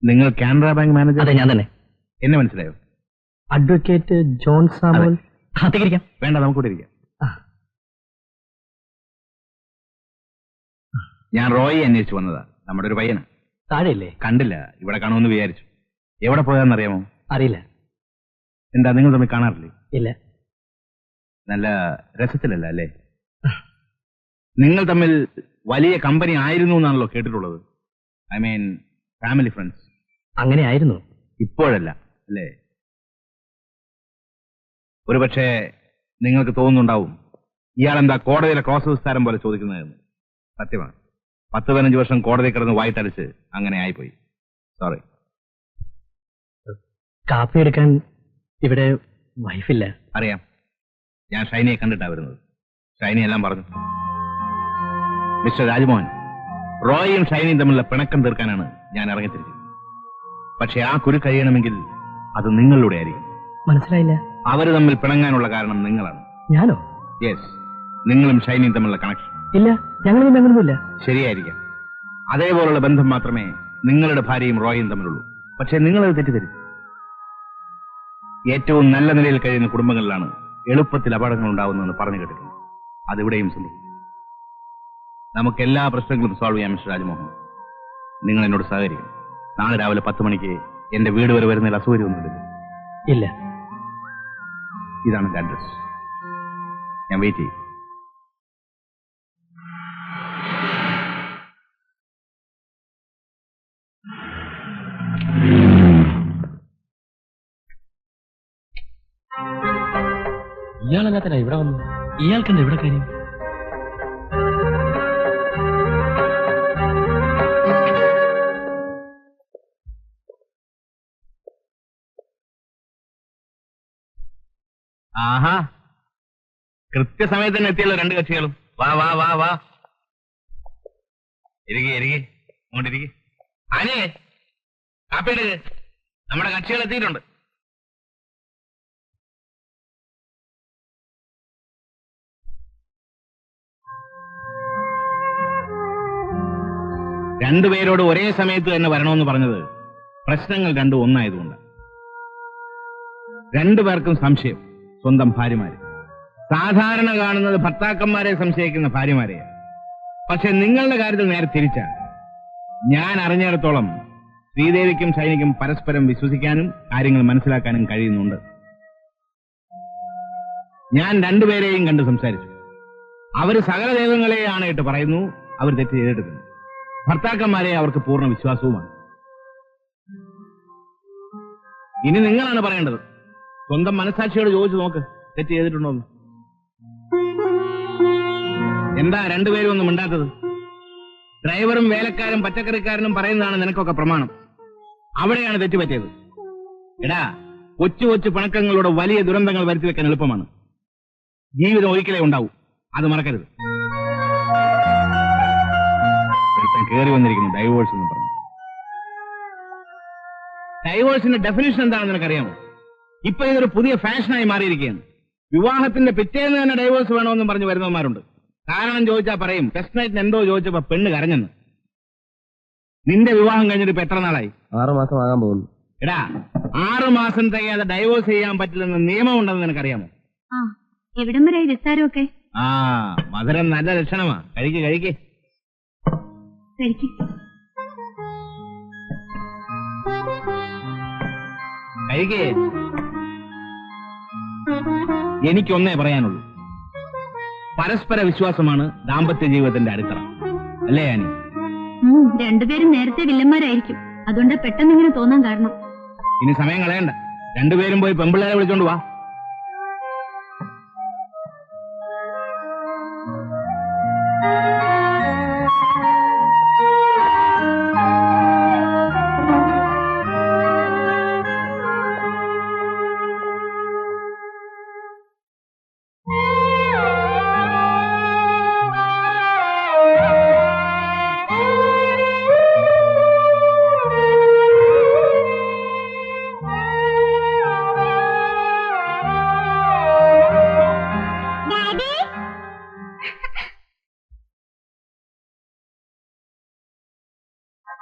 നിങ്ങൾ Canara bank manager? അതെ, ഞാൻ തന്നെ. എന്നെ മനസ്സിലായോ? അഡ്വക്കേറ്റ് ജോൺ സാമുവൽ. അകത്തേക്കിരിക്കാം. വേണ്ട, നമുക്കൂടെ ഇരിക്കാം. ഞാൻ റോയി അന്വേഷിച്ചു വന്നതാ. നമ്മുടെ ഒരു പയ്യന്. താഴെയില്ലേ? കണ്ടില്ല, ഇവിടെ കാണുമെന്ന് വിചാരിച്ചു. എവിടെ പോയാന്നറിയാമോ? അറിയില്ല. എന്താ, നിങ്ങൾ തമ്മിൽ കാണാറില്ലേ? ഇല്ല. നല്ല രസത്തിലല്ല അല്ലേ? നിങ്ങൾ തമ്മിൽ വലിയ കമ്പനി ആയിരുന്നു എന്നാണല്ലോ കേട്ടിട്ടുള്ളത്. I mean family friends. അങ്ങനെ ആയിരുന്നു. ഇപ്പോഴല്ല അല്ലേ? ഒരുപക്ഷെ നിങ്ങൾക്ക് തോന്നുന്നുണ്ടാവും ഇയാളെന്താ കോടതിയിലെ ക്രോസ് വിസ്താരം പോലെ ചോദിക്കുന്നതെന്ന്. സത്യമാണ്. 10-15 വർഷം കോടതി കിടന്ന് വായിട്ടടിച്ച് അങ്ങനെ ആയിപ്പോയി. സോറി. കാപ്പി എടുക്കാൻ ഇവിടെ വൈഫില്ല. അറിയാം. ഞാൻ ഷൈനിയെ കണ്ടിട്ടാ വരുന്നത്. ഷൈനി എല്ലാം പറഞ്ഞു. മിസ്റ്റർ രാജ്മോഹൻ, റോയിയും ഷൈനിയും തമ്മിലുള്ള പിണക്കം തീർക്കാനാണ് ഞാൻ ഇറങ്ങിത്തിരിക്കുന്നത്. പക്ഷെ ആ കുരു കഴിയണമെങ്കിൽ അത് നിങ്ങളിലൂടെ ആയിരിക്കും. മനസ്സിലായില്ല. അവര് തമ്മിൽ പിണങ്ങാനുള്ള കാരണം നിങ്ങളാണ്. ഞാനോ? യെസ്, നിങ്ങളും ഷൈനിയും തമ്മിലുള്ള കണക്ഷൻ. ഇല്ല, ഞങ്ങളും അങ്ങനൊന്നുമില്ല. ശരിയായിരിക്കാം. അതേപോലുള്ള ബന്ധം മാത്രമേ നിങ്ങളുടെ ഭാര്യയും റോയും തമ്മിലുള്ളൂ. പക്ഷെ നിങ്ങളത് തെറ്റിദ്ധരിച്ചു. ഏറ്റവും നല്ല നിലയിൽ കഴിയുന്ന കുടുംബങ്ങളിലാണ് എളുപ്പത്തിൽ അപകടങ്ങൾ ഉണ്ടാവുന്നതെന്ന് പറഞ്ഞു കേട്ടിട്ടുണ്ട്. അതിവിടെയും സംഭവിക്കും. നമുക്ക് എല്ലാ പ്രശ്നങ്ങളും സോൾവ് ചെയ്യാം. മിസ്റ്റർ രാജ്മോഹൻ, നിങ്ങൾ എന്നോട് സഹകരിക്കും. നാളെ രാവിലെ 10 മണിക്ക് എന്റെ വീട് വരെ വരുന്നതിൽ അസൗകര്യമൊന്നുമില്ല. ഇല്ല. ഇതാണ് എന്റെ അഡ്രസ്. ഞാൻ വെയിറ്റ് ചെയ്യും. ഇയാളെന്നാ ഇവിടെ വന്നു? ഇയാൾക്കെന്താ ഇവിടെ കാര്യം? ആഹാ, കൃത്യസമയത്ത് തന്നെ എത്തിയല്ലോ രണ്ട് കക്ഷികളും. വാ വാ വാ വാ, ഇരിക്കെ അങ്ങോട്ടിരിക്കെ. ആനേ, കാപ്പി എടുക്ക്. നമ്മുടെ കക്ഷികൾ എത്തിയിട്ടുണ്ട്. രണ്ടുപേരോട് ഒരേ സമയത്ത് തന്നെ വരണമെന്ന് പറഞ്ഞത് പ്രശ്നങ്ങൾ രണ്ടും ഒന്നായതുകൊണ്ട്. രണ്ടുപേർക്കും സംശയം സ്വന്തം ഭാര്യമാര്. സാധാരണ കാണുന്നത് ഭർത്താക്കന്മാരെ സംശയിക്കുന്ന ഭാര്യമാരെയാണ്. പക്ഷെ നിങ്ങളുടെ കാര്യത്തിൽ നേരെ തിരിച്ച. ഞാൻ അറിഞ്ഞിടത്തോളം ശ്രീദേവിക്കും ഷൈനിക്കും പരസ്പരം വിശ്വസിക്കാനും കാര്യങ്ങൾ മനസ്സിലാക്കാനും കഴിയുന്നുണ്ട്. ഞാൻ രണ്ടുപേരെയും കണ്ട് സംസാരിച്ചു. അവർ സകല ദൈവങ്ങളെയാണ് ഇട്ട് പറയുന്നു. അവർ തെറ്റ് ചെയ്തെടുക്കുന്നു. ഭർത്താക്കന്മാരെ അവർക്ക് പൂർണ്ണ വിശ്വാസവുമാണ്. ഇനി നിങ്ങളാണ് പറയേണ്ടത്. സ്വന്തം മനസാക്ഷിയോട് ചോദിച്ചു നോക്ക്, തെറ്റ് ചെയ്തിട്ടുണ്ടോന്ന്. എന്താ രണ്ടുപേരും ഒന്നും മിണ്ടാത്തത്? ഡ്രൈവറും വേലക്കാരും പച്ചക്കറിക്കാരനും പറയുന്നതാണ് നിനക്കൊക്കെ പ്രമാണം. അവിടെയാണ് തെറ്റുപറ്റിയത്. എടാ, കൊച്ചു കൊച്ചു പിണക്കങ്ങളുടെ വലിയ ദുരന്തങ്ങൾ വരുത്തി വെക്കാൻ എളുപ്പമാണ്. ജീവിതം ഒരിക്കലേ ഉണ്ടാവൂ, അത് മറക്കരുത്. കയറി വന്നിരിക്കുന്നു ഡൈവോഴ്സ് എന്ന് പറഞ്ഞു. ഡൈവോഴ്സിന്റെ ഡെഫിനിഷൻ എന്താണെന്ന് നിനക്കറിയാമോ? ഇപ്പൊ ഇതൊരു പുതിയ ഫാഷനായി മാറിയിരിക്കുകയാണ്. വിവാഹത്തിന്റെ പിറ്റേന്ന് തന്നെ ഡൈവോഴ്സ് വേണമെന്നും പറഞ്ഞു വരുന്നവന്മാരുണ്ട്. കാരണം ചോദിച്ചാൽ പറയും ഫസ്റ്റ് നൈറ്റിന് എന്തോ ചോദിച്ചപ്പോ പെണ്ണ് കരഞ്ഞെന്ന്. നിന്റെ വിവാഹം കഴിഞ്ഞിട്ട് ഇപ്പൊ എത്ര നാളായി? 6 മാസം ആകാൻ പോകുന്നു. എടാ, 6 മാസം തികയാതെ ഡൈവോഴ്സ് ചെയ്യാൻ പറ്റില്ലെന്ന് നിയമം ഉണ്ടെന്ന് നിനക്കറിയാമോ? എവിടം വരെ വിസ്താരമൊക്കെ? മധുരം നല്ല ലക്ഷണമാ. കഴിക്കേ കഴിക്കേ. എനിക്കൊന്നേ പറയാനുള്ളൂ. പരസ്പര വിശ്വാസമാണ് ദാമ്പത്യ ജീവിതത്തിന്റെ അടിത്തറ, അല്ലേ ആനി? രണ്ടുപേരും നേരത്തെ വില്ലന്മാരായിരിക്കും. അതുകൊണ്ട് പെട്ടെന്ന് ഇങ്ങനെ തോന്നാൻ കാരണം. ഇനി സമയം കളയണ്ട. രണ്ടുപേരും പോയി പെമ്പിള്ളേരെ വിളിച്ചോണ്ട് വാ.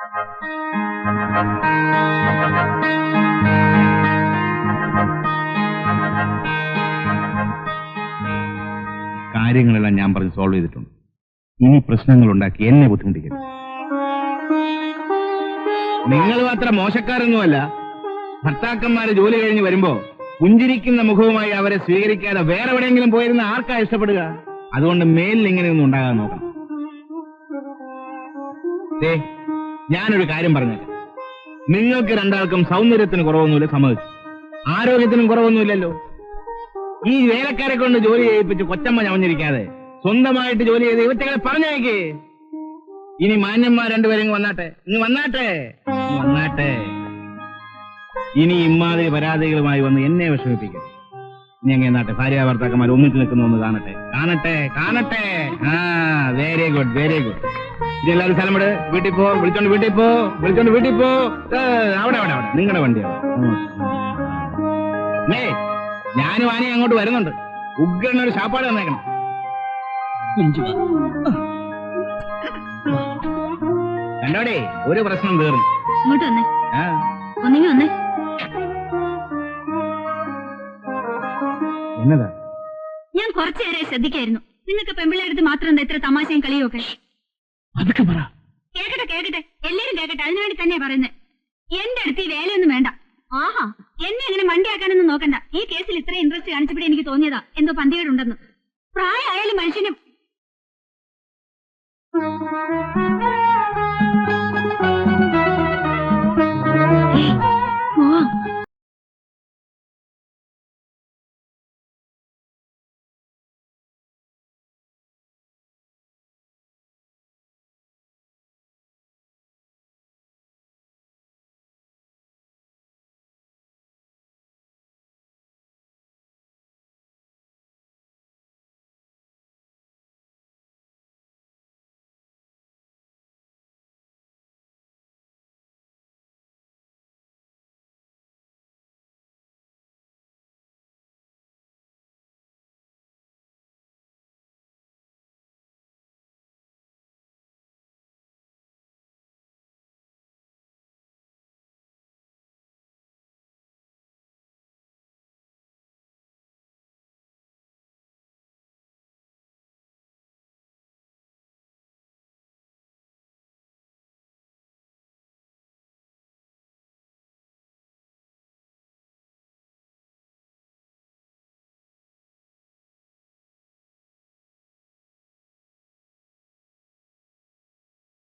കാര്യങ്ങളെല്ലാം ഞാൻ പറഞ്ഞ് സോൾവ് ചെയ്തിട്ടുണ്ട്. ഇനി പ്രശ്നങ്ങൾ ഉണ്ടാക്കി എന്നെ ബുദ്ധിമുട്ടിക്കരുത്. നിങ്ങളും അത്ര മോശക്കാരൊന്നുമല്ല. ഭർത്താക്കന്മാര് ജോലി കഴിഞ്ഞ് വരുമ്പോ പുഞ്ചിരിക്കുന്ന മുഖവുമായി അവരെ സ്വീകരിക്കാതെ വേറെ എവിടെയെങ്കിലും പോയിരുന്ന ആർക്കാ ഇഷ്ടപ്പെടുക? അതുകൊണ്ട് മേലിൽ ഇങ്ങനെയൊന്നും ഉണ്ടാകാൻ നോക്കണം. ഞാനൊരു കാര്യം പറഞ്ഞേക്കാം. നിങ്ങൾക്ക് രണ്ടാൾക്കും സൗന്ദര്യത്തിന് കുറവൊന്നുമില്ല, സമ്മതിച്ചു. ആരോഗ്യത്തിനും കുറവൊന്നുമില്ലല്ലോ. ഈ വേലക്കാരെ കൊണ്ട് ജോലി ചെയ്യിപ്പിച്ച് കൊച്ചമ്മ ഞവഞ്ഞിരിക്കാതെ സ്വന്തമായിട്ട് ജോലി ചെയ്ത് ഇവറ്റകളെ പറഞ്ഞേക്കേ. ഇനി മാന്യന്മാർ രണ്ടുപേരും വന്നാട്ടെ, വന്നാട്ടെ. ഇനി ഇമ്മാതിരി പരാതികളുമായി വന്ന് എന്നെ വിഷമിപ്പിക്കും. ഞങ്ങൾ നാട്ടെ ഭാര്യ ഭർത്താക്കന്മാർ ഒന്നിച്ച് നിൽക്കുന്നു കാണട്ടെ. ആ വെരി ഗുഡ്. ഇതെല്ലാവരും സ്ഥലം വിട്. വീട്ടിൽ പോ. വിളിച്ചോണ്ട് വീട്ടിൽ പോ. അവിടെ നിങ്ങളുടെ വണ്ടിയാണ്. ഞാനും ആനയും അങ്ങോട്ട് വരുന്നുണ്ട്. ഉഗ്രനൊരു ശാപ്പാട് തന്നേക്കണം. കണ്ടോടെ ഒരു പ്രശ്നം തീർന്നു. ഇങ്ങോട്ട് വന്നേ. ഒന്നിങ്ങി വന്നേ. എന്നതാ? ഞാൻ കുറച്ചേരെ ശ്രദ്ധിക്കായിരുന്നു. നിങ്ങൾക്ക് പെമ്പിള്ളേടുത്ത് മാത്രം എന്താ ഇത്ര തമാശയും കളിയും ഒക്കെ? അതൊക്കെ പറ. കേക്കട്ടെ, എല്ലാരും കേക്കട്ടെ. അതിനുവേണ്ടി തന്നെയാ പറയുന്നത്. എന്റെ അടുത്ത് ഈ വേലയൊന്നും വേണ്ട. ആഹാ, എന്നെ അങ്ങനെ മണ്ടിയാക്കാനൊന്നും നോക്കണ്ട. ഈ കേസിൽ ഇത്ര ഇൻട്രസ്റ്റ് കാണിച്ചപ്പോഴേ എനിക്ക് തോന്നിയതാ എന്തോ പന്തികേടുണ്ടെന്ന്. പ്രായമായാലും മനുഷ്യനും